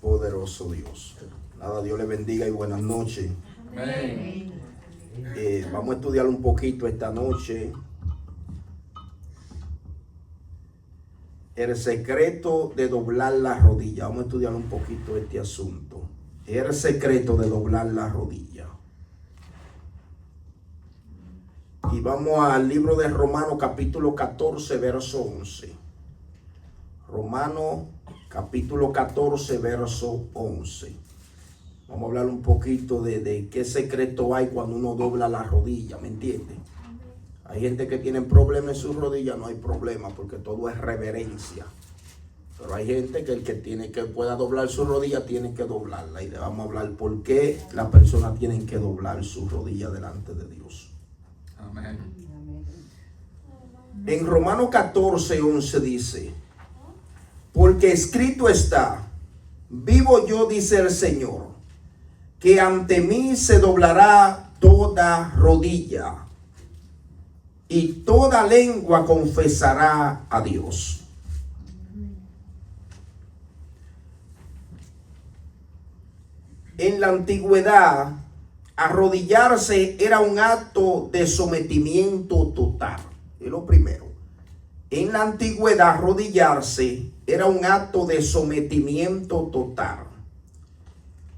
Poderoso Dios. Nada, Dios le bendiga y buenas noches. Amén. Vamos a estudiar un poquito esta noche el secreto de doblar la rodilla. Vamos a estudiar un poquito este asunto. El secreto de doblar la rodilla. Y vamos al libro de Romanos capítulo 14, verso 11. Romanos capítulo 14, verso 11. Vamos a hablar un poquito de qué secreto hay cuando uno dobla la rodilla, ¿me entiende? Hay gente que tiene problemas en sus rodillas, no hay problema porque todo es reverencia. Pero hay gente que el que pueda doblar su rodilla tiene que doblarla. Y le vamos a hablar por qué las personas tienen que doblar su rodilla delante de Dios. Amén. En Romanos 14, 11 dice: porque escrito está, vivo yo, dice el Señor, que ante mí se doblará toda rodilla y toda lengua confesará a Dios. En la antigüedad, arrodillarse era un acto de sometimiento total. Es lo primero. En la antigüedad, arrodillarse era un acto de sometimiento total.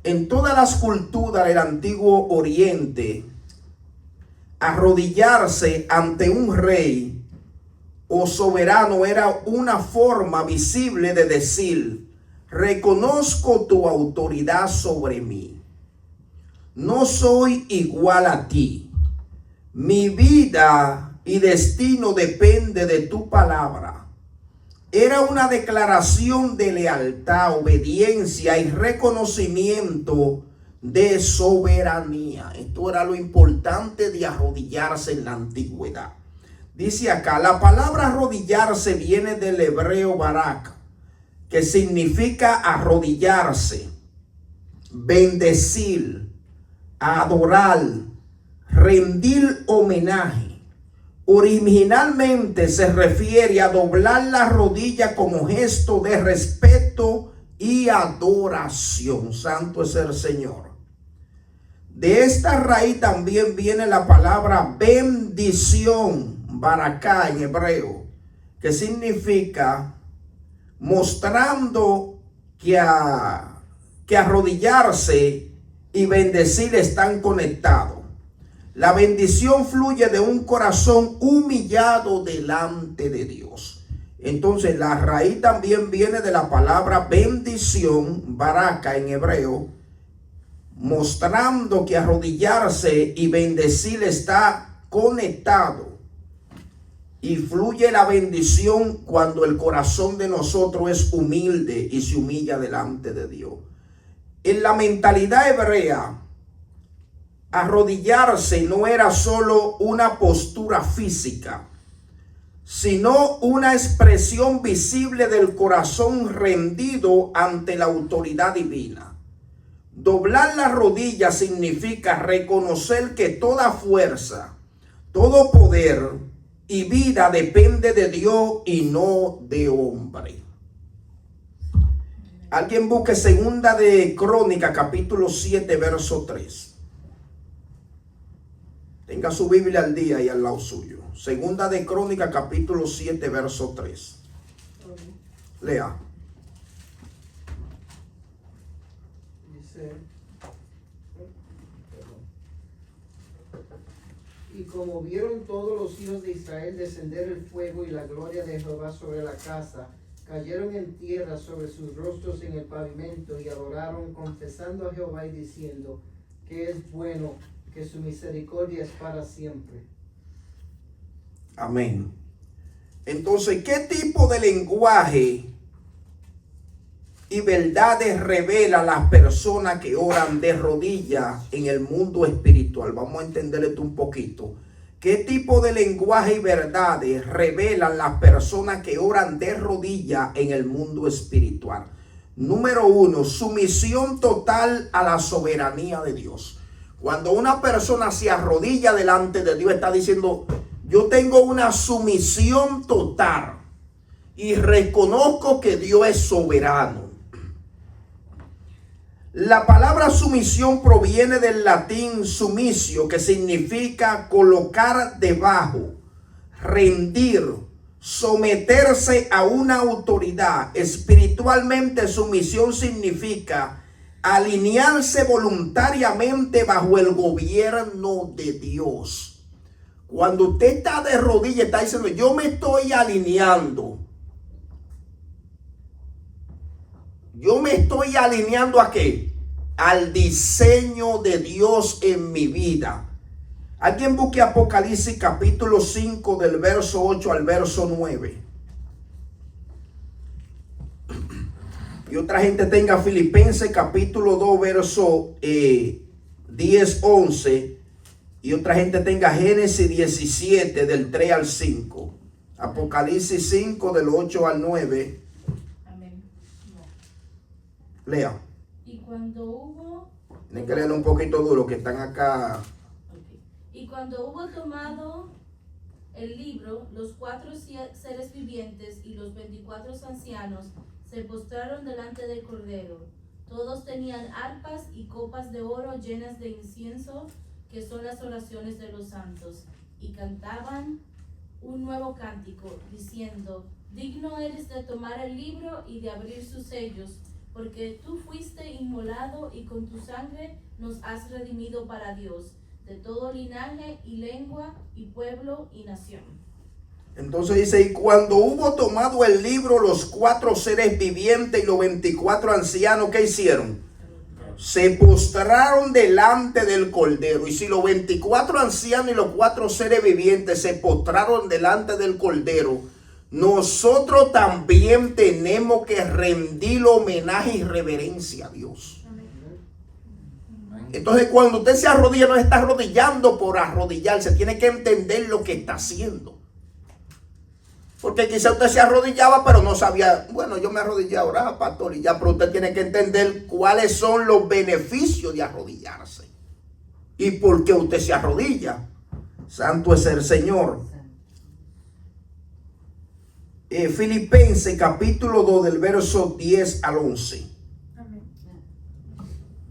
En todas las culturas del antiguo Oriente, arrodillarse ante un rey o soberano era una forma visible de decir: reconozco tu autoridad sobre mí. No soy igual a ti. Mi vida y destino depende de tu palabra. Era una declaración de lealtad, obediencia y reconocimiento de soberanía. Esto era lo importante de arrodillarse en la antigüedad. Dice acá, la palabra arrodillarse viene del hebreo barak, que significa arrodillarse, bendecir, adorar, rendir homenaje. Originalmente se refiere a doblar la rodilla como gesto de respeto y adoración. Santo es el Señor. De esta raíz también viene la palabra bendición, baraká en hebreo, que significa mostrando que arrodillarse y bendecir están conectados. La bendición fluye de un corazón humillado delante de Dios. Entonces la raíz también viene de la palabra bendición, baraka en hebreo, mostrando que arrodillarse y bendecir está conectado. Y fluye la bendición cuando el corazón de nosotros es humilde y se humilla delante de Dios. En la mentalidad hebrea, arrodillarse no era solo una postura física, sino una expresión visible del corazón rendido ante la autoridad divina. Doblar la rodilla significa reconocer que toda fuerza, todo poder y vida depende de Dios y no de hombre. Alguien busque segunda de Crónicas capítulo 7 verso 3. Tenga su Biblia al día y al lado suyo. Segunda de Crónicas capítulo 7 verso 3. Lea. Dice: y como vieron todos los hijos de Israel descender el fuego y la gloria de Jehová sobre la casa, cayeron en tierra sobre sus rostros en el pavimento y adoraron, confesando a Jehová y diciendo que es bueno, que su misericordia es para siempre. Amén. Entonces, ¿qué tipo de lenguaje y verdades revelan las personas que oran de rodillas en el mundo espiritual? Vamos a entender esto un poquito. ¿Qué tipo de lenguaje y verdades revelan las personas que oran de rodillas en el mundo espiritual? Número 1, sumisión total a la soberanía de Dios. Cuando una persona se arrodilla delante de Dios, está diciendo: yo tengo una sumisión total y reconozco que Dios es soberano. La palabra sumisión proviene del latín sumisio, que significa colocar debajo, rendir, someterse a una autoridad. Espiritualmente, sumisión significa alinearse voluntariamente bajo el gobierno de Dios. Cuando usted está de rodillas, está diciendo, yo me estoy alineando. Yo me estoy alineando ¿a qué? Al diseño de Dios en mi vida. Alguien busque Apocalipsis capítulo 5 del verso 8 al verso 9. Y otra gente tenga Filipenses capítulo 2 verso 10, 11. Y otra gente tenga Génesis 17 del 3 al 5. Apocalipsis 5 del 8 al 9. Amén. Lea. Y cuando hubo... Tienen que leerlo un poquito duro que están acá. Ok. Y cuando hubo tomado el libro, los 4 seres vivientes y los 24 ancianos se postraron delante del Cordero. Todos tenían arpas y copas de oro llenas de incienso, que son las oraciones de los santos, y cantaban un nuevo cántico, diciendo: digno eres de tomar el libro y de abrir sus sellos, porque tú fuiste inmolado y con tu sangre nos has redimido para Dios, de todo linaje y lengua y pueblo y nación. Entonces dice, y cuando hubo tomado el libro, los 4 seres vivientes y los 24 ancianos, ¿qué hicieron? Se postraron delante del Cordero. Y si los 24 ancianos y los 4 seres vivientes se postraron delante del Cordero, nosotros también tenemos que rendir homenaje y reverencia a Dios. Entonces, cuando usted se arrodilla, no está arrodillando por arrodillarse, tiene que entender lo que está haciendo. Porque quizá usted se arrodillaba, pero no sabía, bueno, yo me arrodillé ahora, pastor, y ya, pero usted tiene que entender cuáles son los beneficios de arrodillarse. Y por qué usted se arrodilla. Santo es el Señor. Filipenses capítulo 2 del verso 10 al 11. Amén.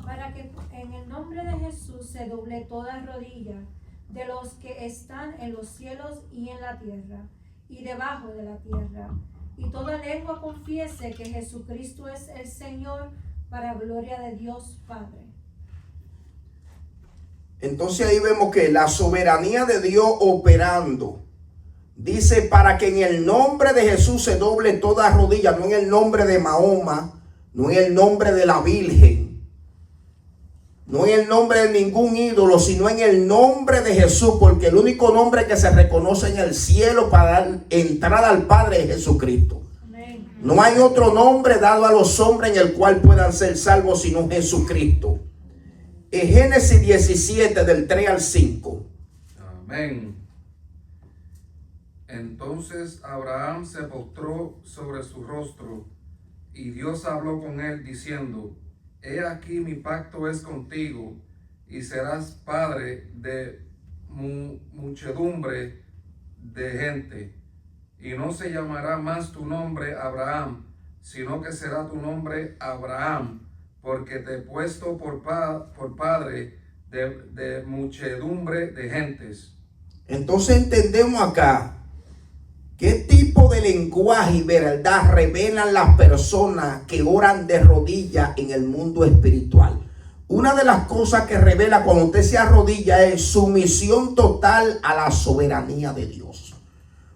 Para que en el nombre de Jesús se doble toda rodilla de los que están en los cielos y en la tierra y debajo de la tierra, y toda lengua confiese que Jesucristo es el Señor, para gloria de Dios Padre. Entonces ahí vemos que la soberanía de Dios operando. Dice, para que en el nombre de Jesús se doble toda rodilla, no en el nombre de Mahoma, no en el nombre de la Virgen, no en el nombre de ningún ídolo, sino en el nombre de Jesús, porque el único nombre que se reconoce en el cielo para dar entrada al Padre es Jesucristo. Amén. No hay otro nombre dado a los hombres en el cual puedan ser salvos sino Jesucristo. En Génesis 17 del 3 al 5. Amén. Entonces Abraham se postró sobre su rostro, y Dios habló con él diciendo: he aquí mi pacto es contigo, y serás padre de muchedumbre de gente, y no se llamará más tu nombre Abraham, sino que será tu nombre Abraham, porque te he puesto por padre de muchedumbre de gentes. Entonces entendemos acá qué tipo de lenguaje y verdad revelan las personas que oran de rodillas en el mundo espiritual. Una de las cosas que revela cuando usted se arrodilla es sumisión total a la soberanía de Dios.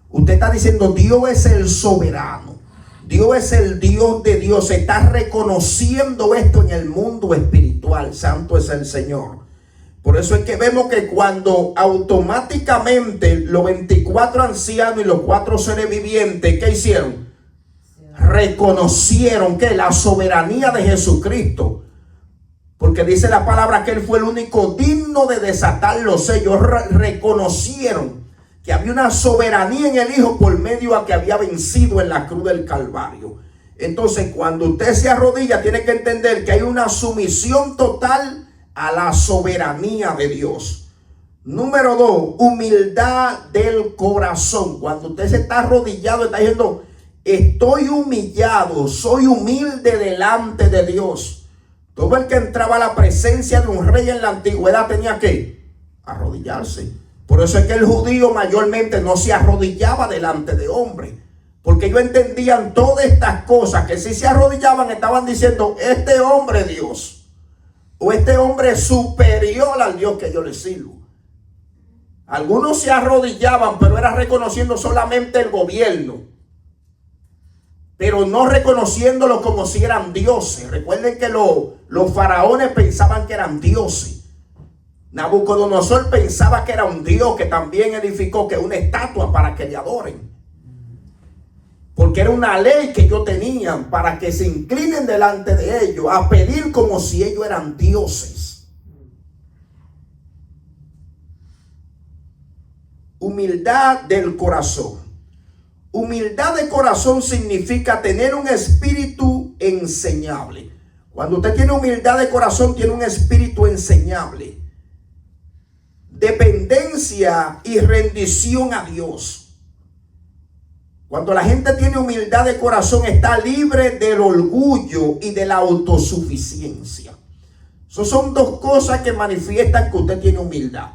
Usted está diciendo, Dios es el soberano, Dios es el Dios de Dios. Se está reconociendo esto en el mundo espiritual. Santo es el Señor. Por eso es que vemos que cuando automáticamente los 24 ancianos y los 4 seres vivientes, ¿qué hicieron? Reconocieron que la soberanía de Jesucristo. Porque dice la palabra que Él fue el único digno de desatar los sellos. Reconocieron que había una soberanía en el Hijo por medio a que había vencido en la cruz del Calvario. Entonces, cuando usted se arrodilla, tiene que entender que hay una sumisión total a la soberanía de Dios. Número 2, humildad del corazón. Cuando usted se está arrodillado, está diciendo, estoy humillado, soy humilde delante de Dios. Todo el que entraba a la presencia de un rey en la antigüedad tenía que arrodillarse. Por eso es que el judío mayormente no se arrodillaba delante de hombres, porque ellos entendían todas estas cosas, que si se arrodillaban estaban diciendo, este hombre es Dios, o este hombre es superior al Dios que yo le sirvo. Algunos se arrodillaban, pero era reconociendo solamente el gobierno, pero no reconociéndolo como si eran dioses. Recuerden que los faraones pensaban que eran dioses. Nabucodonosor pensaba que era un dios, que también edificó que una estatua para que le adoren. Porque era una ley que ellos tenían para que se inclinen delante de ellos a pedir como si ellos eran dioses. Humildad del corazón. Humildad de corazón significa tener un espíritu enseñable. Cuando usted tiene humildad de corazón, tiene un espíritu enseñable. Dependencia y rendición a Dios. Cuando la gente tiene humildad de corazón, está libre del orgullo y de la autosuficiencia. Esas son dos cosas que manifiestan que usted tiene humildad.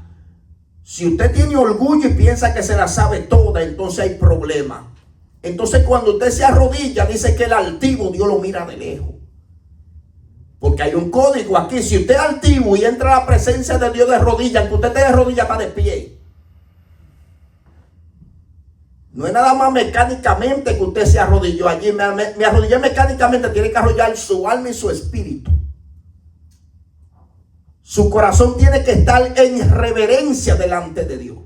Si usted tiene orgullo y piensa que se la sabe toda, entonces hay problema. Entonces cuando usted se arrodilla, dice que el altivo Dios lo mira de lejos. Porque hay un código aquí. Si usted es altivo y entra a la presencia de Dios de rodillas, que usted esté de rodillas, está de pie. No es nada más mecánicamente que usted se arrodilló allí. Me arrodillé mecánicamente. Tiene que arrodillar su alma y su espíritu. Su corazón tiene que estar en reverencia delante de Dios.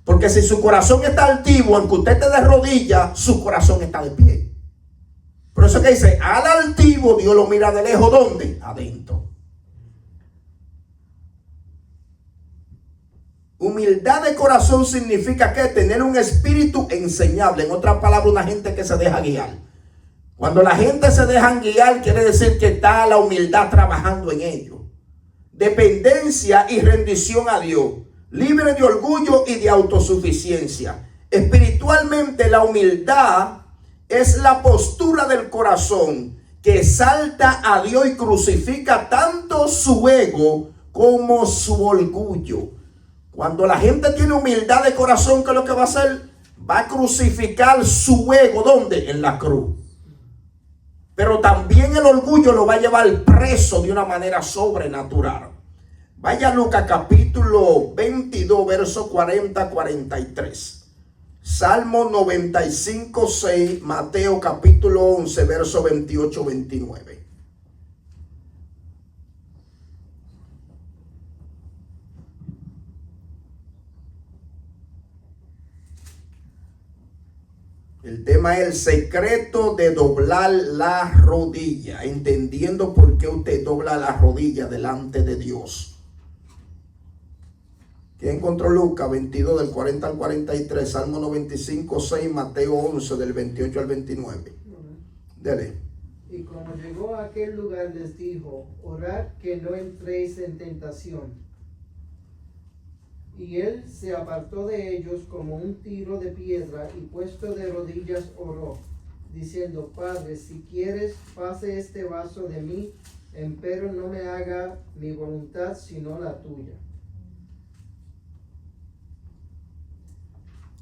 Porque si su corazón está altivo, aunque usted esté de rodillas, su corazón está de pie. Por eso que dice, al altivo Dios lo mira de lejos. ¿Dónde? Adentro. Humildad de corazón significa que tener un espíritu enseñable. En otras palabras, una gente que se deja guiar. Cuando la gente se deja guiar, quiere decir que está la humildad trabajando en ello. Dependencia y rendición a Dios. Libre de orgullo y de autosuficiencia. Espiritualmente, la humildad es la postura del corazón que exalta a Dios y crucifica tanto su ego como su orgullo. Cuando la gente tiene humildad de corazón, ¿qué es lo que va a hacer? Va a crucificar su ego. ¿Dónde? En la cruz. Pero también el orgullo lo va a llevar preso de una manera sobrenatural. Vaya a Lucas capítulo 22, verso 40-43. Salmo 95, 6, Mateo capítulo 11, verso 28-29. El tema es el secreto de doblar la rodilla, entendiendo por qué usted dobla la rodilla delante de Dios. ¿Quién encontró Lucas 22 del 40 al 43, Salmo 95, 6, Mateo 11 del 28 al 29? Dele. Y como llegó a aquel lugar les dijo, orad que no entréis en tentación. Y él se apartó de ellos como un tiro de piedra y puesto de rodillas oró, diciendo, Padre, si quieres, pase este vaso de mí, empero no me haga mi voluntad sino la tuya.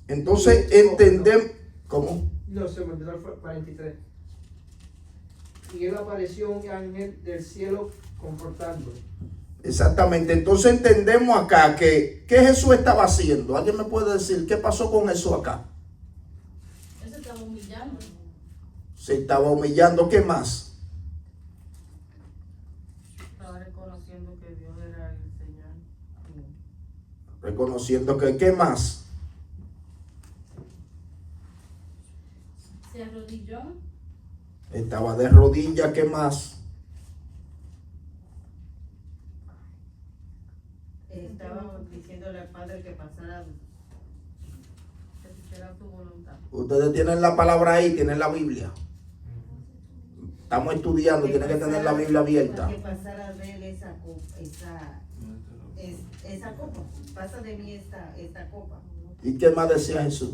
Entonces entendemos, ¿cómo? No, se me olvidó el 43. Y él apareció un ángel del cielo confortándolo. Exactamente, entonces entendemos acá que ¿qué Jesús estaba haciendo? ¿Alguien me puede decir qué pasó con Jesús acá? Él se estaba humillando. Se estaba humillando, ¿qué más? Estaba reconociendo que Dios era el Señor. Reconociendo que, ¿qué más? Se arrodilló. Estaba de rodillas, ¿qué más? Estaba diciéndole al Padre que pasara, que hiciera su voluntad. Ustedes tienen la palabra ahí, tienen la Biblia. Estamos estudiando, tienen que tener la Biblia abierta. Que pasara de él esa copa. Pasa de mí esta copa. ¿Y qué más decía Jesús?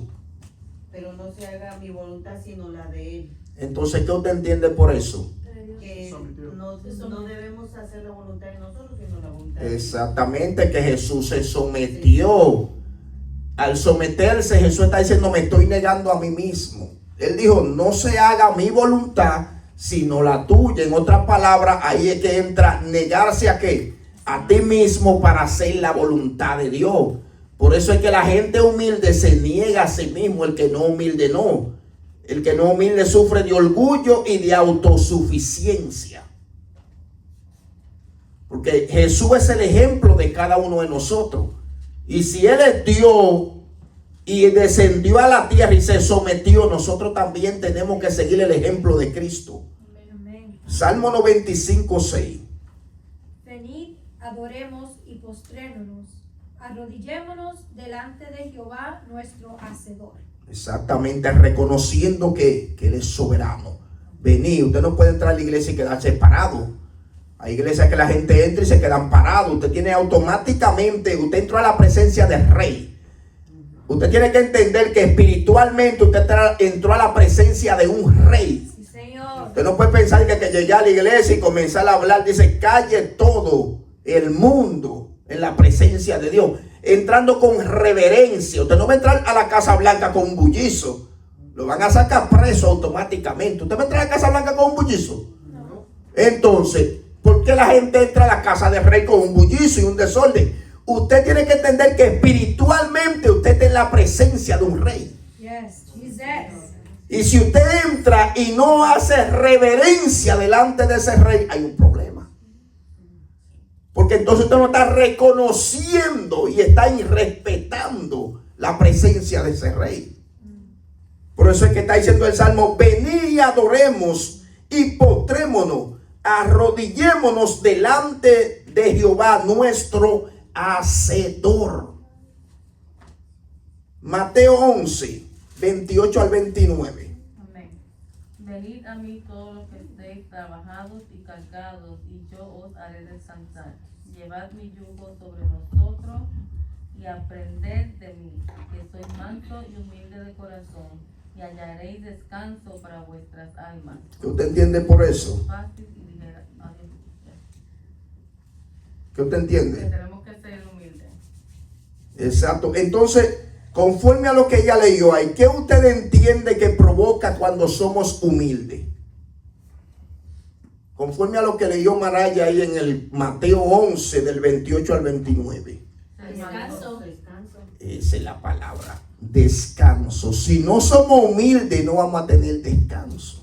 Pero no se haga mi voluntad sino la de él. Entonces, ¿qué usted entiende por eso? que no debemos hacer la voluntad de nosotros, sino la voluntad de Dios. Exactamente, que Jesús se sometió. Al someterse, Jesús está diciendo, me estoy negando a mí mismo. Él dijo, no se haga mi voluntad, sino la tuya. En otras palabras, ahí es que entra negarse a qué, a ti mismo para hacer la voluntad de Dios. Por eso es que la gente humilde se niega a sí mismo, el que no humilde no. El que no humilde sufre de orgullo y de autosuficiencia. Porque Jesús es el ejemplo de cada uno de nosotros. Y si Él es Dios y descendió a la tierra y se sometió, nosotros también tenemos que seguir el ejemplo de Cristo. Amén. Salmo 95:6. Venid, adoremos y postrémonos, arrodillémonos delante de Jehová nuestro Hacedor. Exactamente, reconociendo que Él es soberano. Venid, usted no puede entrar a la iglesia y quedarse parado. Hay iglesias que la gente entra y se quedan parados. Usted tiene automáticamente, usted entró a la presencia del Rey. Usted tiene que entender que espiritualmente usted entró a la presencia de un Rey. Sí, Señor. Usted no puede pensar que llegué a la iglesia y comenzar a hablar, dice, calle todo el mundo en la presencia de Dios, entrando con reverencia. Usted no va a entrar a la Casa Blanca con un bullizo, lo van a sacar preso automáticamente. ¿Usted va a entrar a la Casa Blanca con un bullizo? No. Entonces, ¿por qué la gente entra a la casa del Rey con un bullizo y un desorden? Usted tiene que entender que espiritualmente usted está en la presencia de un Rey. Yes, Jesus. Y si usted entra y no hace reverencia delante de ese Rey, hay un problema. Porque entonces usted no está reconociendo y está irrespetando la presencia de ese Rey. Por eso es que está diciendo el Salmo, venid y adoremos y postrémonos, arrodillémonos delante de Jehová nuestro Hacedor. Mateo 11, 28 al 29. Amén. Venid a mí todos los que estéis trabajados y cargados, y yo os haré descansar. Llevad mi yugo sobre vosotros y aprended de mí, que soy manso y humilde de corazón, y hallaréis descanso para vuestras almas. ¿Qué usted entiende por eso? Fácil y ligera. ¿Qué usted Que entiende? tenemos que ser humildes. Exacto. Entonces, conforme a lo que ella leyó ahí, ¿qué usted entiende que provoca cuando somos humildes? Conforme a lo que leyó Maraya ahí en el Mateo 11, del 28 al 29. Descanso. Descanso. Esa es la palabra, descanso. Si no somos humildes, no vamos a tener descanso.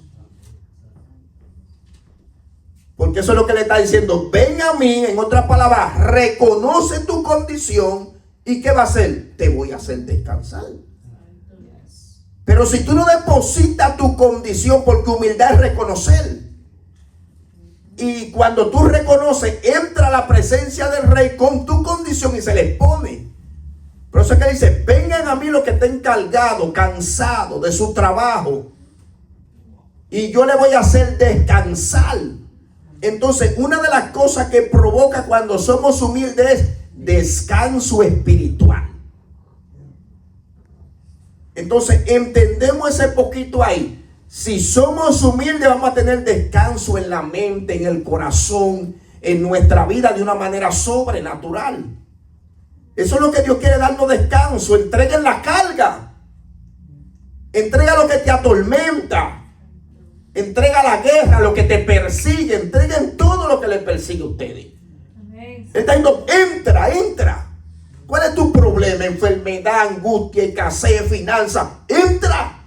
Porque eso es lo que le está diciendo. Ven a mí, en otras palabras, reconoce tu condición. ¿Y qué va a hacer? Te voy a hacer descansar. Pero si tú no depositas tu condición, porque humildad es reconocer. Y cuando tú reconoces, entra a la presencia del Rey con tu condición y se le pone. Por eso es que dice, vengan a mí los que estén cargados, cansados de su trabajo, y yo le voy a hacer descansar. Entonces, una de las cosas que provoca cuando somos humildes es descanso espiritual. Entonces, entendemos ese poquito ahí. Si somos humildes, vamos a tener descanso en la mente, en el corazón, en nuestra vida de una manera sobrenatural. Eso es lo que Dios quiere darnos, descanso. Entreguen la carga. Entrega lo que te atormenta. Entrega la guerra, lo que te persigue. Entreguen todo lo que les persigue a ustedes. Amén. Él está diciendo, entra. ¿Cuál es tu problema? Enfermedad, angustia, escasez, finanza. Entra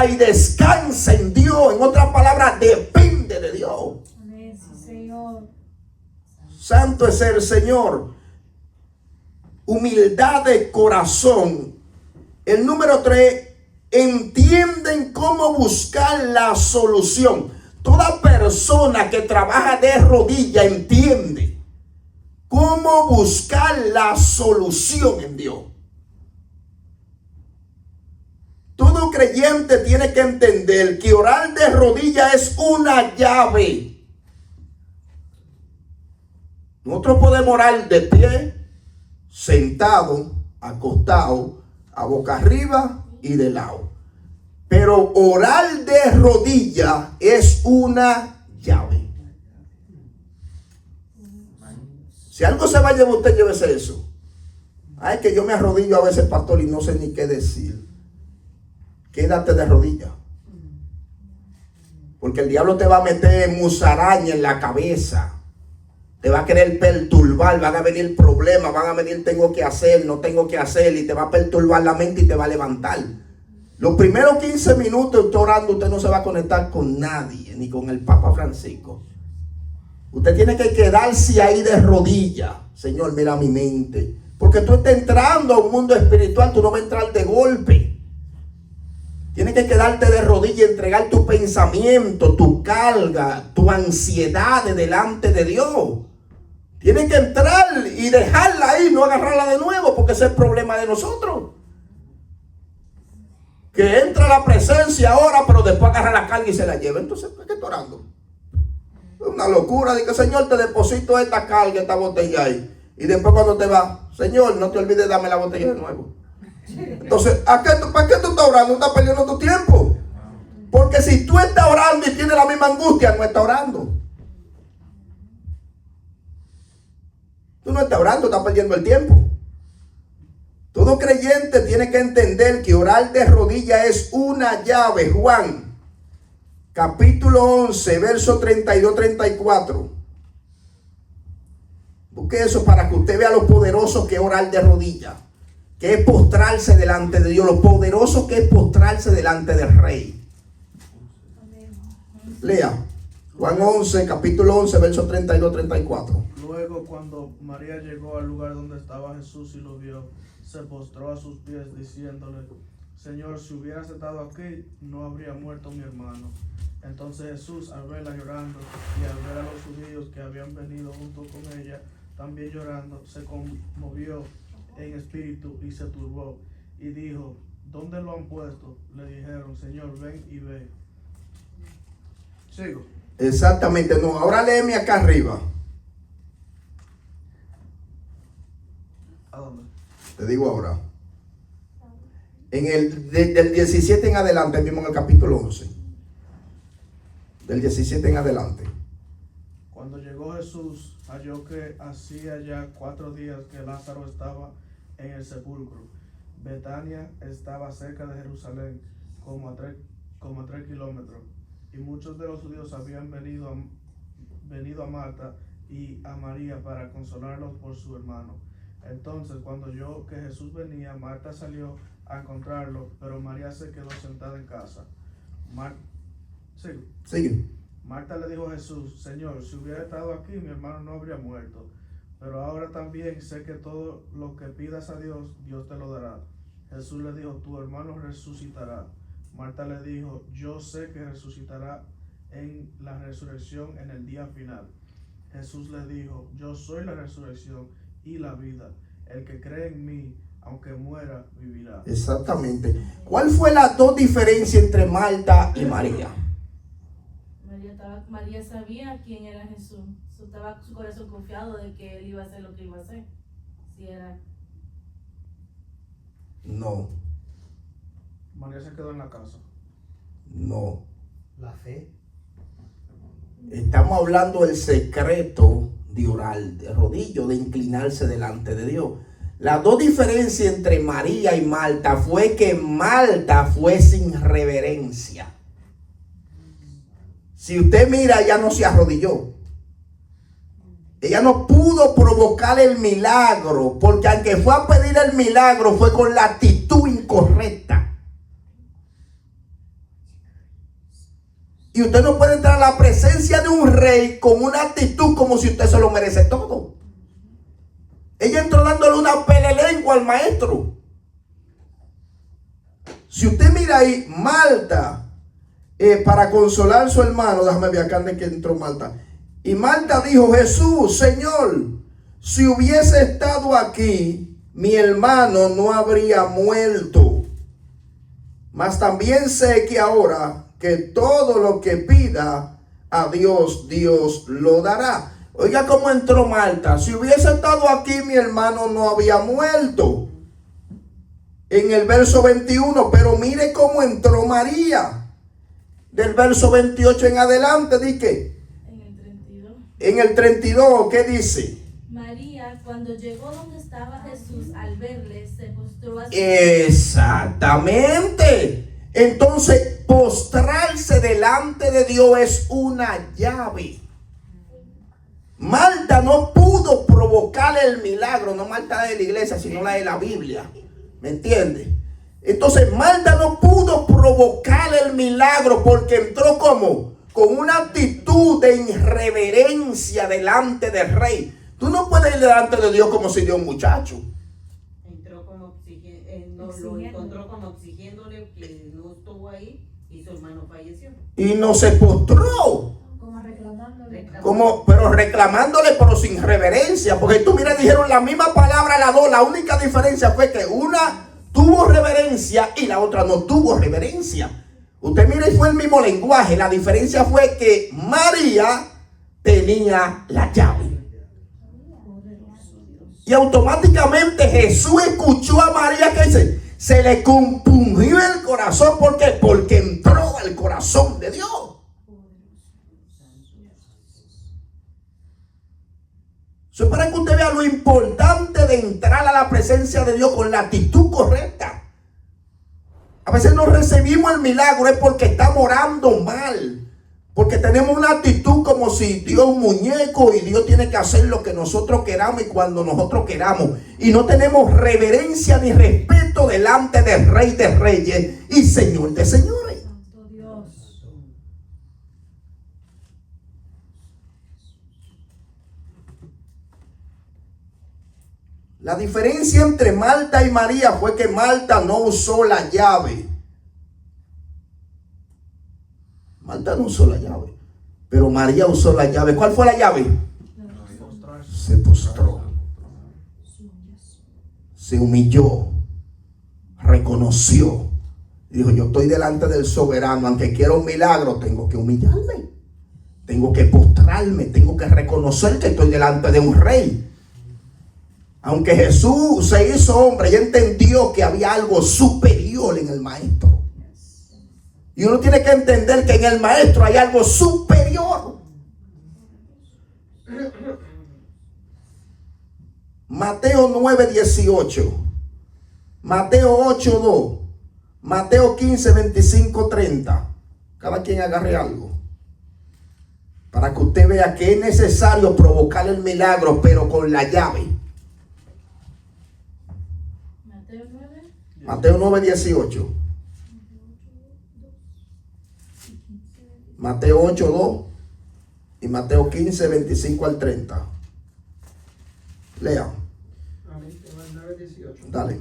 y descansa en Dios. En otras palabras, depende de Dios. Amén, sí, Señor. Santo es el Señor. Humildad de corazón. El número 3, entienden cómo buscar la solución. Toda persona que trabaja de rodilla entiende cómo buscar la solución en Dios. Todo creyente tiene que entender que orar de rodilla es una llave. Nosotros podemos orar de pie, sentado, acostado, a boca arriba y de lado. Pero orar de rodilla es una llave. Si algo se va a llevar usted, llévese eso. Ay, que yo me arrodillo a veces, pastor, y no sé ni qué decir. Quédate de rodillas. Porque el diablo te va a meter musaraña en la cabeza. Te va a querer perturbar, van a venir problemas, van a venir tengo que hacer, no tengo que hacer, y te va a perturbar la mente y te va a levantar. Los primeros 15 minutos usted orando, usted no se va a conectar con nadie, ni con el Papa Francisco. Usted tiene que quedarse ahí de rodillas. Señor, mira mi mente. Porque tú estás entrando a un mundo espiritual, tú no vas a entrar de golpe. Tienes que quedarte de rodillas y entregar tu pensamiento, tu carga, tu ansiedad delante de Dios. Tienes que entrar y dejarla ahí, no agarrarla de nuevo, porque ese es el problema de nosotros. Que entra la presencia ahora, pero después agarra la carga y se la lleva. Entonces, ¿por qué estás orando? Es una locura. Dice, Señor, te deposito esta carga, esta botella ahí. Y después cuando te vas, Señor, no te olvides de darme la botella de nuevo. Entonces, ¿para qué tú estás orando? Estás perdiendo tu tiempo. Porque si tú estás orando y tienes la misma angustia, no estás orando. Tú no estás orando, estás perdiendo el tiempo. Todo creyente tiene que entender que orar de rodillas es una llave. Juan, capítulo 11, verso 32-34. Busque eso para que usted vea lo poderoso que es orar de rodillas. Que es postrarse delante de Dios. Lo poderoso que es postrarse delante del Rey. Lea. Juan 11, capítulo 11, verso 32-34. Luego, cuando María llegó al lugar donde estaba Jesús y lo vio, se postró a sus pies diciéndole, Señor, si hubieras estado aquí, no habría muerto mi hermano. Entonces Jesús, al verla llorando y al ver a los judíos que habían venido junto con ella, también llorando, se conmovió en espíritu y se turbó. Y dijo, ¿dónde lo han puesto? Le dijeron, Señor, ven y ve. Sigo. Exactamente, no. Ahora léeme acá arriba. ¿A dónde? Te digo ahora. Del 17 en adelante, mismo en el capítulo 11. Del 17 en adelante. Cuando llegó Jesús, halló que hacía ya 4 días que Lázaro estaba en el sepulcro. Betania estaba cerca de Jerusalén, como a 3 kilómetros. Y muchos de los judíos habían venido a Marta y a María para consolarlos por su hermano. Entonces, cuando oyó que Jesús venía, Marta salió a encontrarlo, pero María se quedó sentada en casa. Sigue. Marta le dijo a Jesús, Señor, si hubiera estado aquí, mi hermano no habría muerto. Pero ahora también sé que todo lo que pidas a Dios, Dios te lo dará. Jesús le dijo, tu hermano resucitará. Marta le dijo, yo sé que resucitará en la resurrección en el día final. Jesús le dijo, yo soy la resurrección y la vida. El que cree en mí, aunque muera, vivirá. Exactamente. ¿Cuál fue la dos diferencias entre Marta y María? María sabía quién era Jesús. Estaba su corazón confiado de que él iba a hacer lo que iba a hacer. Si era. No. María se quedó en la casa. No. La fe. Estamos hablando del secreto de orar, de rodillo, de inclinarse delante de Dios. Las dos diferencias entre María y Marta fue que Marta fue sin reverencia. Si usted mira, ella no se arrodilló. Ella no pudo provocar el milagro, porque aunque fue a pedir el milagro, fue con la actitud incorrecta. Y usted no puede entrar a la presencia de un rey con una actitud como si usted se lo merece todo. Ella entró dándole una pelelengua al maestro. Si usted mira ahí, Marta, para consolar a su hermano, déjame ver acá que entró Marta. Y Marta dijo, Jesús, Señor, si hubiese estado aquí, mi hermano no habría muerto. Mas también sé que ahora que todo lo que pida a Dios, Dios lo dará. Oiga cómo entró Marta. Si hubiese estado aquí, mi hermano no había muerto. en el verso 21, pero mire cómo entró María. Del verso 28 en adelante, di que En el 32. en el 32, ¿qué dice? María, cuando llegó donde estaba Jesús, al verle, se postró a sus Exactamente. Entonces, postrarse delante de Dios es una llave. Marta no pudo provocar el milagro, no Marta de la iglesia, sino la de la Biblia. ¿Me entiendes? Entonces, Marta no pudo provocar el milagro porque entró como con una actitud de irreverencia delante del rey. Tú no puedes ir delante de Dios como si Dios un muchacho. Entró como lo encontró como exigiéndole que no estuvo ahí y su hermano falleció. Y no se postró. Como reclamándole. Pero reclamándole, pero sin reverencia. Porque tú mira, dijeron la misma palabra las dos. La única diferencia fue que una tuvo reverencia y la otra no tuvo reverencia. Usted mira, y fue el mismo lenguaje. La diferencia fue que María tenía la llave. Y automáticamente Jesús escuchó a María que dice, se le compungió el corazón. ¿Por qué? Porque entró al corazón de Dios. Eso es para que usted vea lo importante de entrar a la presencia de Dios con la actitud correcta. A veces no recibimos el milagro es porque estamos orando mal. Porque tenemos una actitud como si Dios es un muñeco y Dios tiene que hacer lo que nosotros queramos y cuando nosotros queramos. Y no tenemos reverencia ni respeto delante del Rey de Reyes y Señor de Señores. Santo Dios. La diferencia entre Marta y María fue que Marta no usó la llave. Marta no usó la llave, pero María usó la llave. ¿Cuál fue la llave? Se postró, se humilló, reconoció. Dijo, yo estoy delante del soberano, aunque quiera un milagro, tengo que humillarme, tengo que postrarme, tengo que reconocer que estoy delante de un rey. Aunque Jesús se hizo hombre y entendió que había algo superior en el maestro. Y uno tiene que entender que en el maestro hay algo superior. Mateo 9:18, Mateo 8:2, Mateo 15:25-30. Cada quien agarre algo. Para que usted vea que es necesario provocar el milagro, pero con la llave. Mateo 9. Mateo 9:18. Mateo 8:2 y Mateo 15:25-30. Lea. Amén. 9:18. Dale.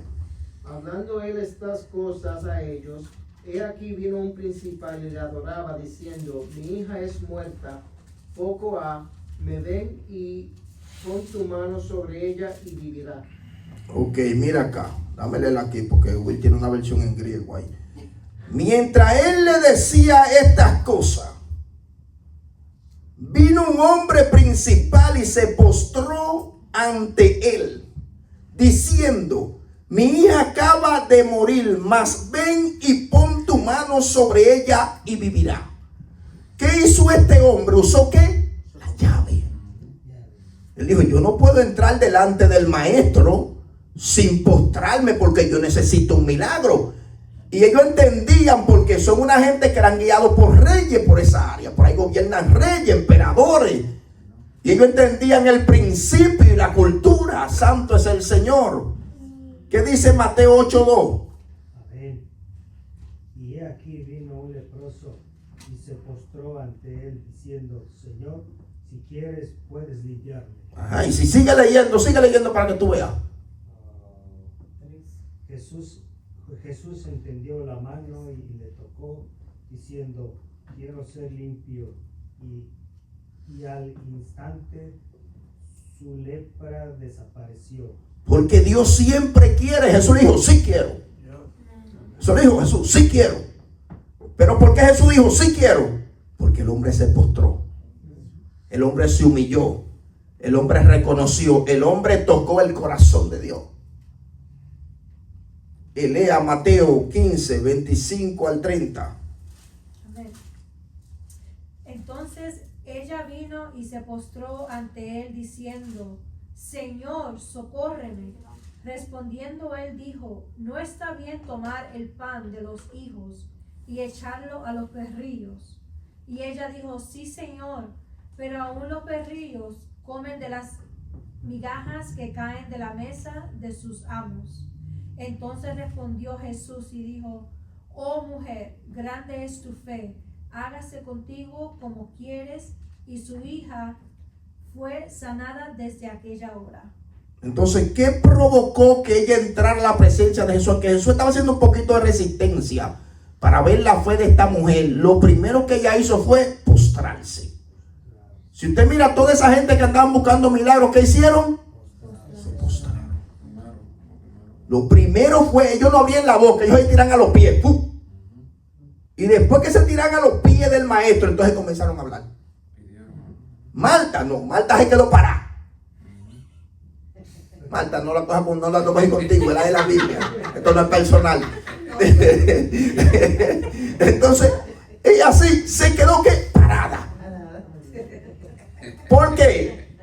Hablando él estas cosas a ellos, he aquí vino un principal y le adoraba, diciendo, mi hija es muerta, poco ha, me ven y pon tu mano sobre ella y vivirá. Ok, mira acá. Dame leerla aquí porque Will tiene una versión en griego ahí. Mientras él le decía estas cosas, vino un hombre principal y se postró ante él, diciendo, mi hija acaba de morir, mas ven y pon tu mano sobre ella y vivirá. ¿Qué hizo este hombre? ¿Usó qué? La llave. Él dijo, yo no puedo entrar delante del maestro sin postrarme porque yo necesito un milagro. Y ellos entendían porque son una gente que eran guiados por reyes por esa área. Por ahí gobiernan reyes, emperadores. Y ellos entendían el principio y la cultura. Santo es el Señor. ¿Qué dice Mateo 8:2? Amén. Y he aquí vino un leproso y se postró ante él diciendo, Señor, si quieres puedes limpiarme. Ajá, y si sigue leyendo para que tú veas. Jesús entendió la mano y le tocó, diciendo, quiero ser limpio. Y al instante su lepra desapareció. Porque Dios siempre quiere. Jesús dijo, sí quiero. Eso dijo Jesús, sí quiero. Pero ¿por qué Jesús dijo, sí quiero? Porque el hombre se postró. El hombre se humilló. El hombre reconoció. El hombre tocó el corazón de Dios. Y lea Mateo 15, 25 al 30. Amén. Entonces ella vino y se postró ante él diciendo: Señor, socórreme. Respondiendo él dijo: No está bien tomar el pan de los hijos y echarlo a los perrillos. Y ella dijo: Sí, Señor, pero aún los perrillos comen de las migajas que caen de la mesa de sus amos. Entonces respondió Jesús y dijo: Oh mujer, grande es tu fe, hágase contigo como quieres. Y su hija fue sanada desde aquella hora. Entonces, ¿qué provocó que ella entrara a la presencia de Jesús? Que Jesús estaba haciendo un poquito de resistencia para ver la fe de esta mujer. Lo primero que ella hizo fue postrarse. Si usted mira a toda esa gente que andaban buscando milagros, ¿qué hicieron? Se postraron. Lo primero fue, ellos no abrían la boca, ellos se tiran a los pies. ¡Pum! Y después que se tiran a los pies del maestro, entonces comenzaron a hablar. Marta se quedó parada. Marta, no la cojas contigo, es la de la Biblia. Esto no es personal. Entonces, ella sí se quedó parada. ¿Por qué?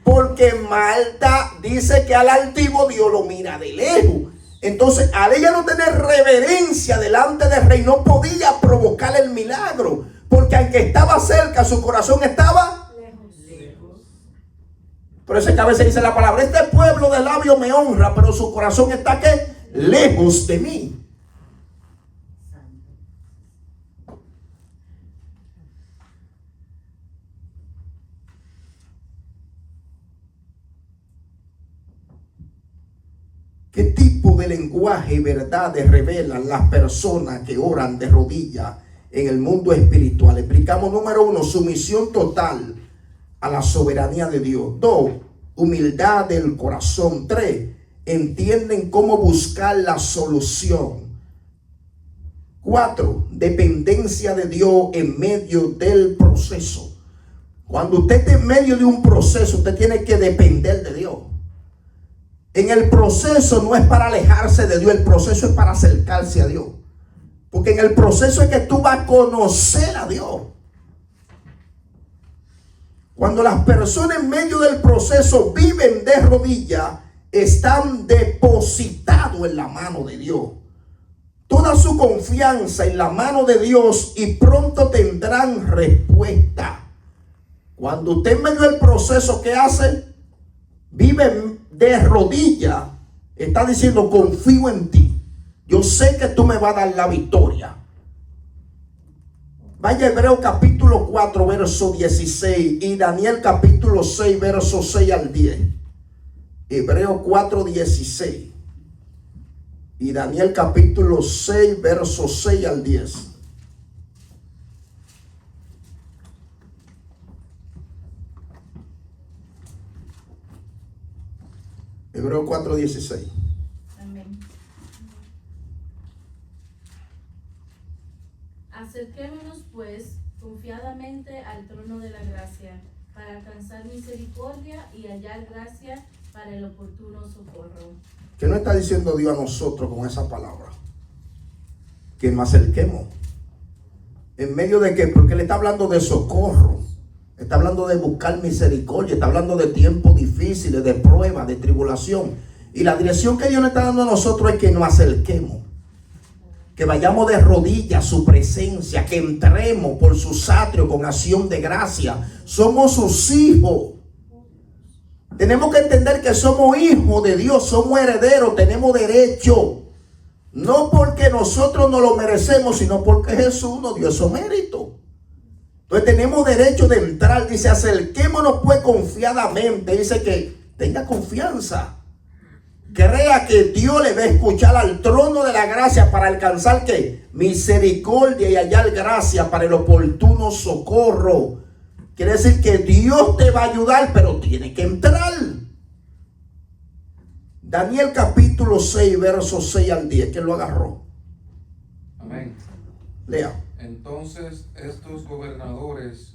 Porque Marta dice que al altivo Dios lo mira de lejos. Entonces, al ella no tener reverencia delante del rey, no podía provocar el milagro. Porque aunque estaba cerca, su corazón estaba lejos. Por eso es que a veces dice la palabra: este pueblo de labio me honra, pero su corazón está ¿qué? Lejos de mí. ¿Qué tipo de lenguaje y verdades revelan las personas que oran de rodillas en el mundo espiritual? Explicamos: número 1, sumisión total a la soberanía de Dios. 2, humildad del corazón. 3, entienden cómo buscar la solución. 4, dependencia de Dios en medio del proceso. Cuando usted está en medio de un proceso, usted tiene que depender de Dios. En el proceso no es para alejarse de Dios, el proceso es para acercarse a Dios. Porque en el proceso es que tú vas a conocer a Dios. Cuando las personas en medio del proceso viven de rodillas, están depositados en la mano de Dios. Toda su confianza en la mano de Dios y pronto tendrán respuesta. Cuando usted en medio del proceso, ¿qué hace? Vive de rodillas. Está diciendo: confío en ti. Yo sé que tú me vas a dar la victoria. Vaya a Hebreo capítulo 4, verso 16 y Daniel capítulo 6, verso 6 al 10. Hebreo 4, 16 y Daniel capítulo 6, verso 6 al 10. Hebreo 4, 16. Amén. Acerquémonos pues confiadamente al trono de la gracia, para alcanzar misericordia y hallar gracia para el oportuno socorro. ¿Qué nos está diciendo Dios a nosotros con esa palabra? Que nos acerquemos. ¿En medio de qué? Porque le está hablando de socorro. Está hablando de buscar misericordia. Está hablando de tiempos difíciles, de pruebas, de tribulación. Y la dirección que Dios le está dando a nosotros es que nos acerquemos. Que vayamos de rodillas a su presencia. Que entremos por sus atrios con acción de gracia. Somos sus hijos. Tenemos que entender que somos hijos de Dios. Somos herederos. Tenemos derecho. No porque nosotros no lo merecemos, sino porque Jesús nos dio esos méritos. Entonces tenemos derecho de entrar. Dice: acerquémonos pues confiadamente. Dice que tenga confianza. Crea que Dios le va a escuchar al trono de la gracia para alcanzar ¿qué? Misericordia y hallar gracia para el oportuno socorro. Quiere decir que Dios te va a ayudar, pero tiene que entrar. Daniel capítulo 6, versos 6 al 10. ¿Quién lo agarró? Amén. Lea. Entonces estos gobernadores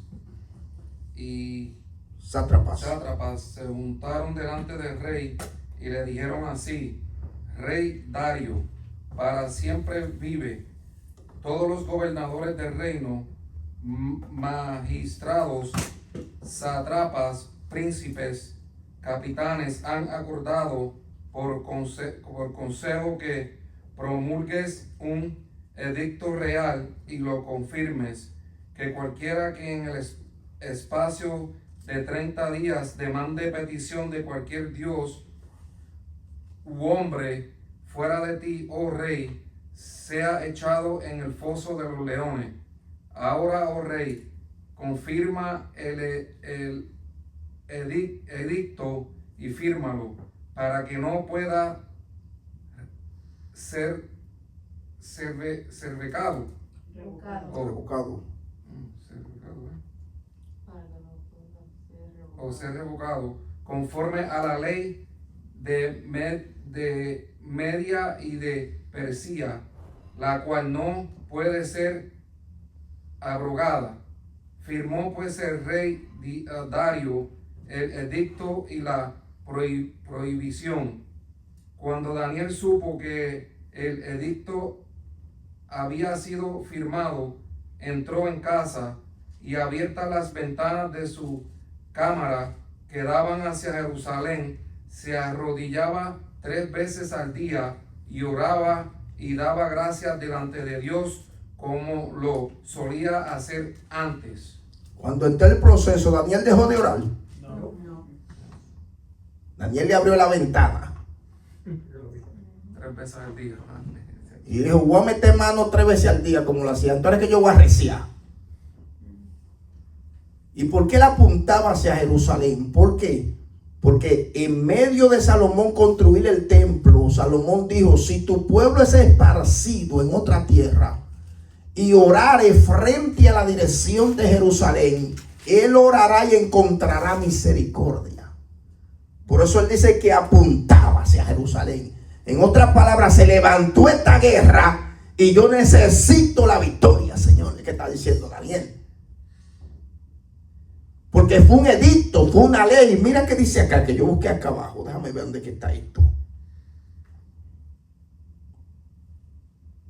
y Sátrapas se juntaron delante del rey y le dijeron así: Rey Darío, para siempre vive. Todos los gobernadores del reino, magistrados, sátrapas, príncipes, capitanes han acordado por consejo que promulgues un edicto real y lo confirmes, que cualquiera que en el espacio de 30 días demande petición de cualquier dios u hombre fuera de ti, oh rey, sea echado en el foso de los leones. Ahora, oh rey, confirma el edicto y fírmalo, para que no pueda ser revocado. O ser revocado conforme a la ley de Media y de Persia, la cual no puede ser abrogada. Firmó pues el rey Darío el edicto y la prohibición. Cuando Daniel supo que el edicto había sido firmado, entró en casa y abiertas las ventanas de su cámara que daban hacia Jerusalén, se arrodillaba 3 veces al día y oraba y daba gracias delante de Dios como lo solía hacer antes. Cuando entró el proceso, Daniel dejó de orar. No. Daniel le abrió la ventana 3 veces al día. y dijo: voy a meter mano 3 veces al día como lo hacía. Entonces que yo voy a reciar. ¿Y por qué él apuntaba hacia Jerusalén? ¿Por qué? Porque en medio de Salomón construir el templo, Salomón dijo: si tu pueblo es esparcido en otra tierra y orare frente a la dirección de Jerusalén, él orará y encontrará misericordia. Por eso él dice que apuntaba hacia Jerusalén. En otras palabras, se levantó esta guerra y yo necesito la victoria, Señor. ¿Qué está diciendo Daniel? Porque fue un edicto, fue una ley. Mira que dice acá, que yo busqué acá abajo. Déjame ver dónde que está esto.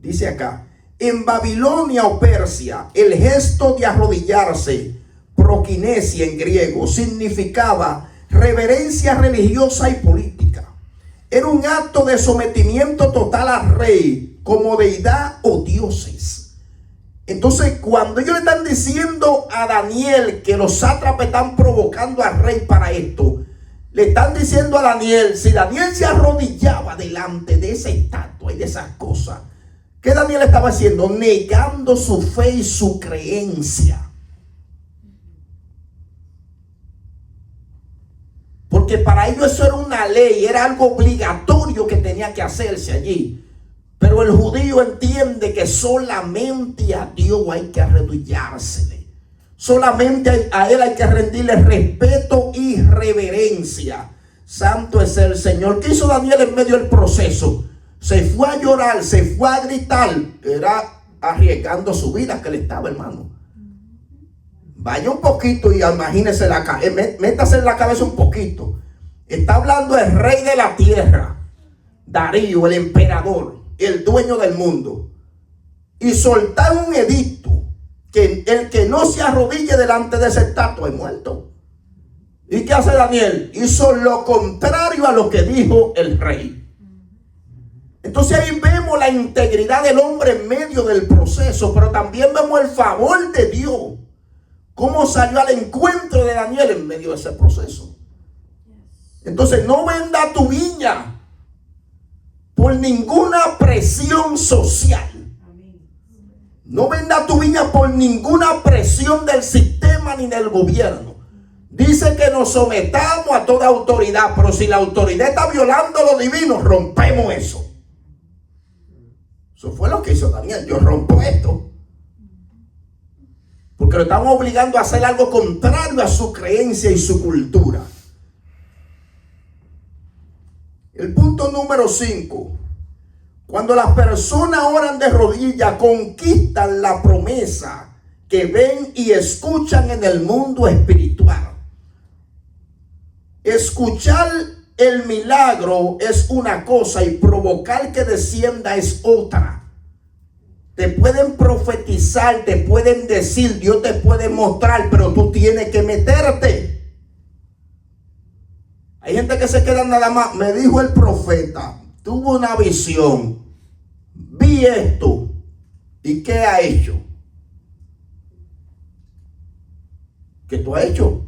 Dice acá: en Babilonia o Persia, el gesto de arrodillarse, prokinesia en griego, significaba reverencia religiosa y política. Era un acto de sometimiento total al rey como deidad o dioses. Entonces, cuando ellos le están diciendo a Daniel que los sátrapas están provocando al rey para esto, le están diciendo a Daniel, si Daniel se arrodillaba delante de esa estatua y de esas cosas, ¿qué Daniel estaba haciendo? Negando su fe y su creencia. Porque para ellos eso era una ley, era algo obligatorio que tenía que hacerse allí. Pero el judío entiende que solamente a Dios hay que arrodillársele. Solamente a Él hay que rendirle respeto y reverencia. Santo es el Señor. ¿Qué hizo Daniel en medio del proceso? Se fue a llorar, se fue a gritar. Era arriesgando su vida que le estaba, hermano. Vaya un poquito y imagínese métase en la cabeza un poquito. Está hablando el rey de la tierra, Darío, el emperador, el dueño del mundo, y soltar un edicto que el que no se arrodille delante de esa estatua es muerto. ¿Y qué hace Daniel? Hizo lo contrario a lo que dijo el rey. Entonces ahí vemos la integridad del hombre en medio del proceso, pero también vemos el favor de Dios, cómo salió al encuentro de Daniel en medio de ese proceso. Entonces no venda tu viña por ninguna presión social. No venda tu viña por ninguna presión del sistema ni del gobierno. Dice que nos sometamos a toda autoridad, pero si la autoridad está violando lo divino, rompemos eso. Eso fue lo que hizo Daniel. Yo rompo esto, porque lo estamos obligando a hacer algo contrario a su creencia y su cultura. El punto número 5. Cuando las personas oran de rodillas, conquistan la promesa que ven y escuchan en el mundo espiritual. Escuchar el milagro es una cosa y provocar que descienda es otra. Te pueden profetizar, te pueden decir, Dios te puede mostrar, pero tú tienes que meterte. Hay gente que se queda nada más. Me dijo el profeta, tuvo una visión, vi esto. ¿Y qué ha hecho? ¿Qué tú has hecho?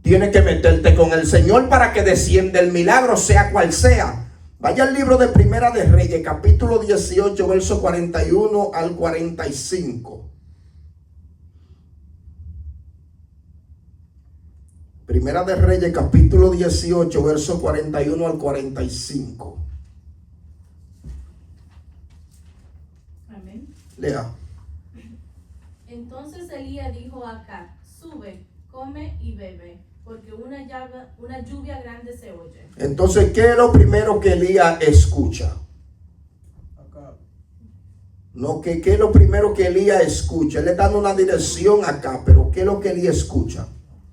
Tienes que meterte con el Señor para que descienda el milagro, sea cual sea. Vaya al libro de Primera de Reyes, capítulo 18, verso 41 al 45. Primera de Reyes, capítulo 18, verso 41 al 45. Amén. Lea. Entonces Elías dijo a Acab: sube, come y bebe, porque una lluvia grande se oye. Entonces, ¿qué es lo primero que Elías escucha? Acá. No, ¿qué es lo primero que Elías escucha? Él le está dando una dirección acá, pero ¿qué es lo que Elías escucha?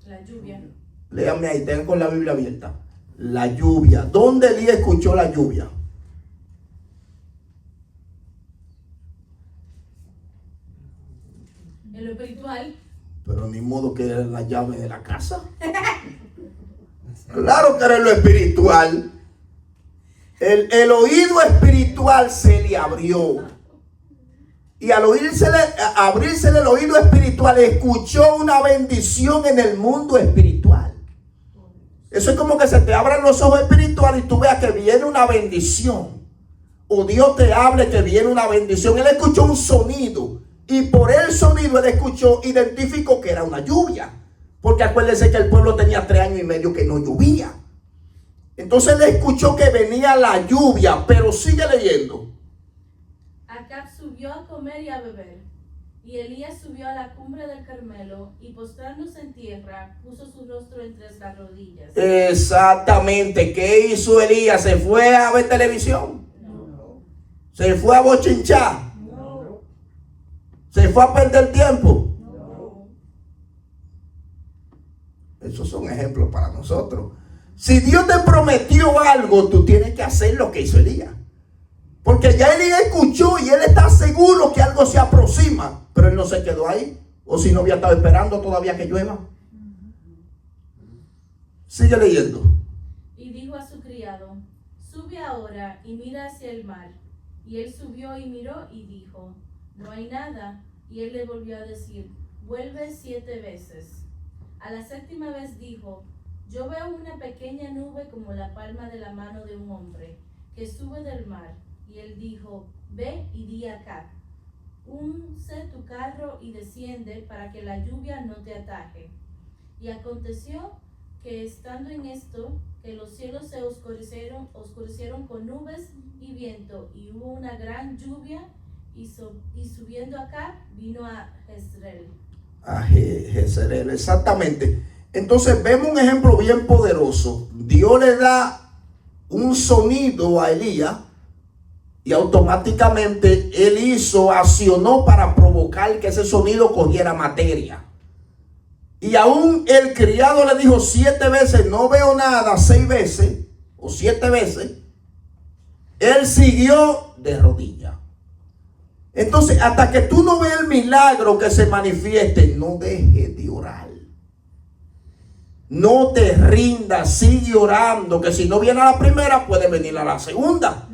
La lluvia. Léame ahí, tengan con la Biblia abierta. La lluvia. ¿Dónde Elías escuchó la lluvia? En lo espiritual. Pero ni modo que era la llave de la casa. Claro que era en lo espiritual. El oído espiritual se le abrió. Y al abrírsele el oído espiritual, escuchó una bendición en el mundo espiritual. Eso es como que se te abran los ojos espirituales y tú veas que viene una bendición. O Dios te hable que viene una bendición. Él escuchó un sonido. Y por el sonido él escuchó, identificó que era una lluvia. Porque acuérdense que el pueblo tenía 3 años y medio que no llovía. Entonces él escuchó que venía la lluvia. Pero sigue leyendo. Acab subió a comer y a beber. Y Elías subió a la cumbre del Carmelo y postrándose en tierra, puso su rostro entre las rodillas. Exactamente. ¿Qué hizo Elías? ¿Se fue a ver televisión? No. ¿Se fue a bochinchar? No. ¿Se fue a perder tiempo? No. Esos son ejemplos para nosotros. Si Dios te prometió algo, tú tienes que hacer lo que hizo Elías. Porque ya Elías escuchó y él está seguro que algo se aproxima. Pero él no se quedó ahí. O si no había estado esperando todavía que llueva. Sigue leyendo. Y dijo a su criado: sube ahora y mira hacia el mar. Y él subió y miró y dijo: no hay nada. Y él le volvió a decir: vuelve 7 veces. A la 7ª vez dijo: yo veo una pequeña nube como la palma de la mano de un hombre, que sube del mar. Y él dijo: ve y di a Acab: unce tu carro y desciende para que la lluvia no te ataje. Y aconteció que estando en esto, que los cielos se oscurecieron con nubes y viento, y hubo una gran lluvia, y subiendo Acab vino a Jezreel. A Jezreel, exactamente. Entonces vemos un ejemplo bien poderoso. Dios le da un sonido a Elías y automáticamente él accionó para provocar que ese sonido cogiera materia. Y aún el criado le dijo 7 veces, no veo nada, 6 veces o 7 veces. Él siguió de rodillas. Entonces, hasta que tú no veas el milagro que se manifieste, no dejes de orar. No te rindas, sigue orando, que si no viene a la primera, puede venir a la segunda.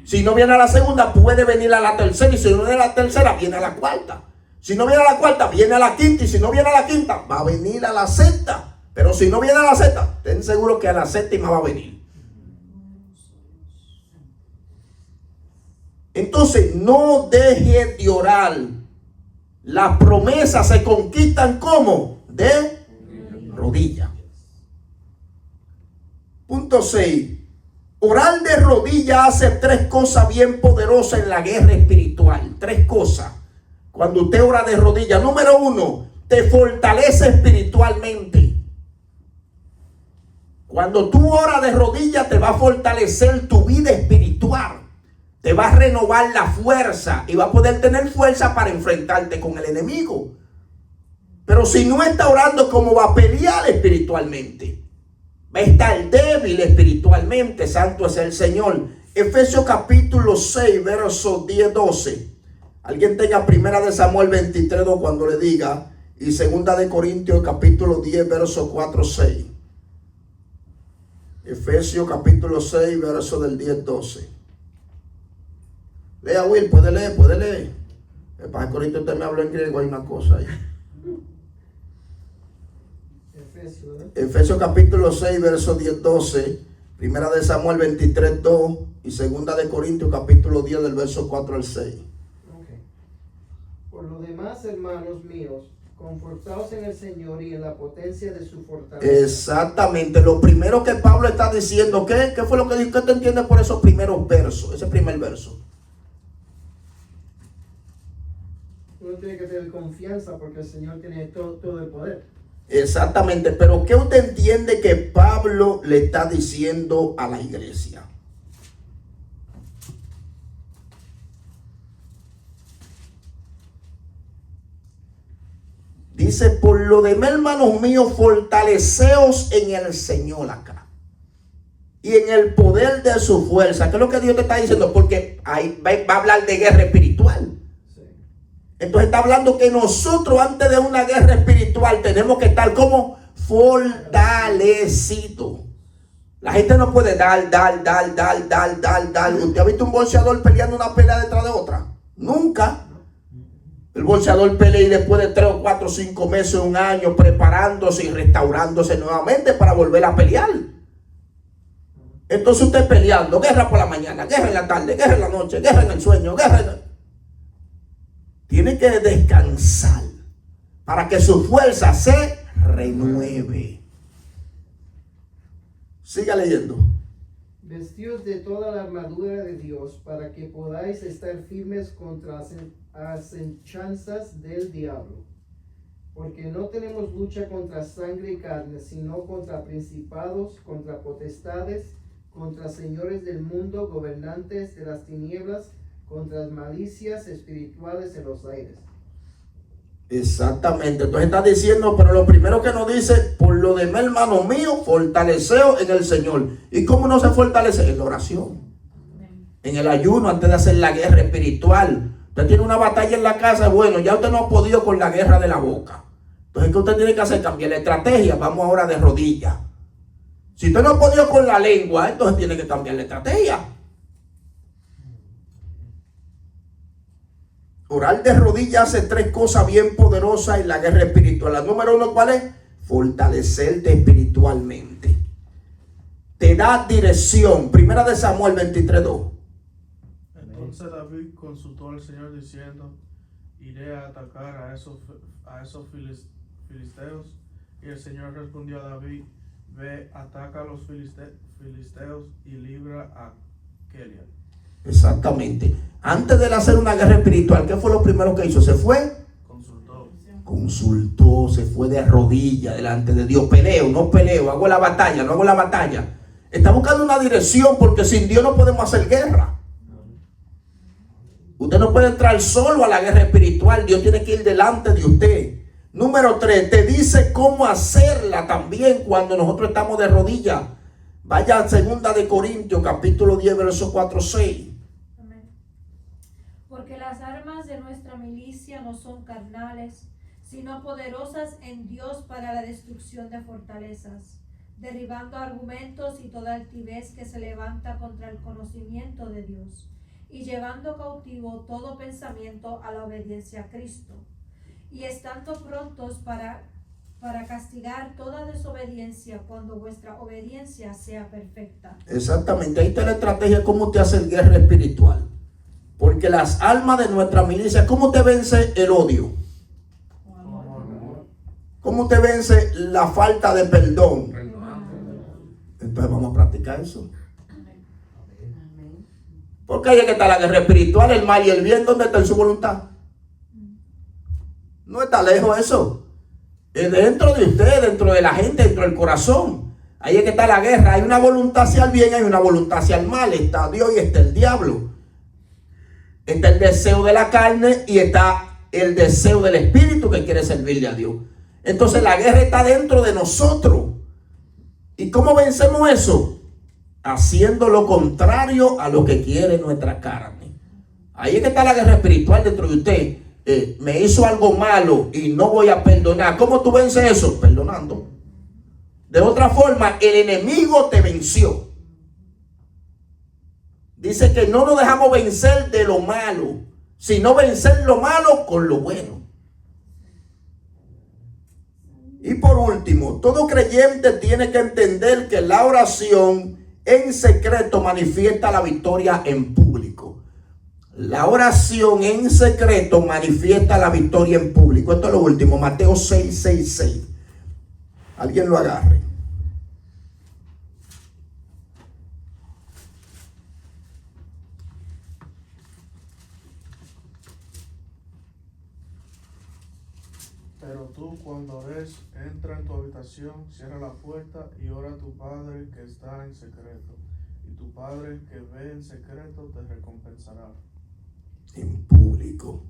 Si no viene a la segunda, puede venir a la tercera. Y si no viene a la tercera, viene a la cuarta. Si no viene a la cuarta, viene a la quinta. Y si no viene a la quinta, va a venir a la sexta. Pero si no viene a la sexta, ten seguro que a la séptima va a venir. Entonces, no dejes de orar. Las promesas se conquistan como de rodillas. Punto 6. Orar de rodillas hace 3 cosas bien poderosas en la guerra espiritual. 3 cosas. Cuando usted ora de rodillas. Número 1, te fortalece espiritualmente. Cuando tú oras de rodillas, te va a fortalecer tu vida espiritual. Te va a renovar la fuerza y va a poder tener fuerza para enfrentarte con el enemigo. Pero si no está orando, ¿cómo va a pelear espiritualmente? va a estar débil espiritualmente. Santo es el Señor. Efesios capítulo 6, versos 10-12. Alguien tenga primera de Samuel 23:2 cuando le diga, y segunda de Corintios capítulo 10, versos 4-6. Efesios capítulo 6, verso del 10-12. Lea, Will, puede leer. El padre Corintios usted me habló en griego, hay una cosa ahí. Efesios capítulo 6, verso 10-12. Primera de Samuel 23:2 y segunda de Corintios capítulo 10 del verso 4 al 6. Okay. Por lo demás, hermanos míos, confortaos en el Señor y en la potencia de su fortaleza. Exactamente. Lo primero que Pablo está diciendo, ¿qué fue lo que dijo? ¿Qué te entiende por esos primeros versos? Ese primer verso. Uno tiene que tener confianza porque el Señor tiene todo el poder. Exactamente. Pero ¿qué usted entiende que Pablo le está diciendo a la iglesia? Dice, por lo demás, hermanos míos, fortaleceos en el Señor acá. Y en el poder de su fuerza. ¿Qué es lo que Dios te está diciendo? Porque ahí va a hablar de guerra espiritual. Sí. Entonces está hablando que nosotros antes de una guerra espiritual tenemos que estar como fortalecidos. La gente no puede dar. ¿Usted ha visto un boxeador peleando una pelea detrás de otra? Nunca. El boxeador pelea y después de 3 o 4 o 5 meses, un año, preparándose y restaurándose nuevamente para volver a pelear. Entonces usted peleando, guerra por la mañana, guerra en la tarde, guerra en la noche, guerra en el sueño, tiene que descansar para que su fuerza se renueve. Siga leyendo. Vestíos de toda la armadura de Dios para que podáis estar firmes contra las asechanzas del diablo. Porque no tenemos lucha contra sangre y carne, sino contra principados, contra potestades, contra señores del mundo, gobernantes de las tinieblas, contra las malicias espirituales en los aires. Exactamente. Entonces está diciendo, pero lo primero que nos dice, por lo demás, hermano mío, fortaleceo en el Señor. ¿Y cómo no se fortalece? En la oración, en el ayuno, antes de hacer la guerra espiritual. Usted tiene una batalla en la casa, bueno, ya usted no ha podido con la guerra de la boca. Entonces, ¿qué usted tiene que hacer? Cambiar la estrategia. Vamos ahora de rodillas. Si usted no ha podido con la lengua, entonces tiene que cambiar la estrategia. Orar de rodillas hace 3 cosas bien poderosas en la guerra espiritual. La número 1, ¿cuál es? Fortalecerte espiritualmente. Te da dirección. Primera de Samuel 23:2. Entonces David consultó al Señor diciendo, iré a atacar a esos filisteos. Y el Señor respondió a David, ve, ataca a los filisteos y libra a Keilah. Exactamente. Antes de hacer una guerra espiritual, ¿qué fue lo primero que hizo? Se fue. Consultó, se fue de rodillas delante de Dios. Peleo, no peleo, hago la batalla, no hago la batalla. Está buscando una dirección porque sin Dios no podemos hacer guerra. Usted no puede entrar solo a la guerra espiritual. Dios tiene que ir delante de usted. Número 3, te dice cómo hacerla también cuando nosotros estamos de rodillas. Vaya a segunda de Corintios, capítulo 10, versos 4-6. Amén. Porque las armas de nuestra milicia no son carnales, sino poderosas en Dios para la destrucción de fortalezas, derribando argumentos y toda altivez que se levanta contra el conocimiento de Dios, y llevando cautivo todo pensamiento a la obediencia a Cristo, y estando prontos para castigar toda desobediencia cuando vuestra obediencia sea perfecta. Exactamente, ahí está la estrategia, cómo te hace guerra espiritual. Porque las almas de nuestra milicia, ¿cómo te vence el odio? ¿Cómo te vence la falta de perdón? Entonces vamos a practicar eso. Porque ahí es que está la guerra espiritual, el mal y el bien. ¿Dónde está en su voluntad? No está lejos eso. Es dentro de usted, dentro de la gente, dentro del corazón. Ahí es que está la guerra. Hay una voluntad hacia el bien, hay una voluntad hacia el mal. Está Dios y está el diablo. Está el deseo de la carne y está el deseo del espíritu que quiere servirle a Dios. Entonces la guerra está dentro de nosotros. ¿Y cómo vencemos eso? Haciendo lo contrario a lo que quiere nuestra carne. Ahí es que está la guerra espiritual dentro de usted. Me hizo algo malo y no voy a perdonar. ¿Cómo tú vences eso? Perdonando. De otra forma, el enemigo te venció. Dice que no nos dejamos vencer de lo malo, sino vencer lo malo con lo bueno. Y por último, todo creyente tiene que entender que la oración en secreto manifiesta la victoria en público. La oración en secreto manifiesta la victoria en público. Esto es lo último, Mateo 6:6. Alguien lo agarre. Pero tú, cuando ores, entra en tu habitación, cierra la puerta y ora a tu Padre que está en secreto. Y tu Padre que ve en secreto te recompensará. En público.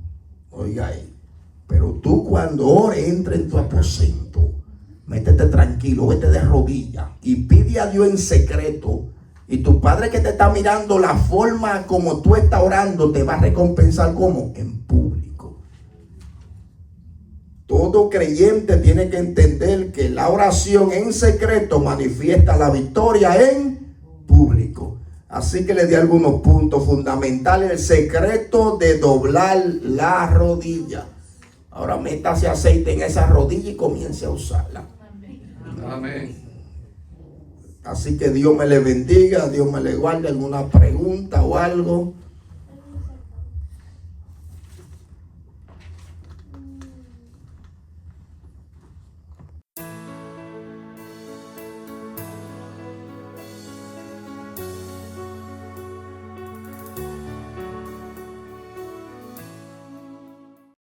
Oiga ahí. Pero tú cuando ores, entra en tu aposento. Métete tranquilo, vete de rodillas y pide a Dios en secreto. Y tu Padre que te está mirando la forma como tú estás orando te va a recompensar como en público. Todo creyente tiene que entender que la oración en secreto manifiesta la victoria en público. Así que le di algunos puntos fundamentales. El secreto de doblar la rodilla. Ahora métase aceite en esa rodilla y comience a usarla. Amén. Así que Dios me le bendiga, Dios me le guarde. ¿Alguna pregunta o algo?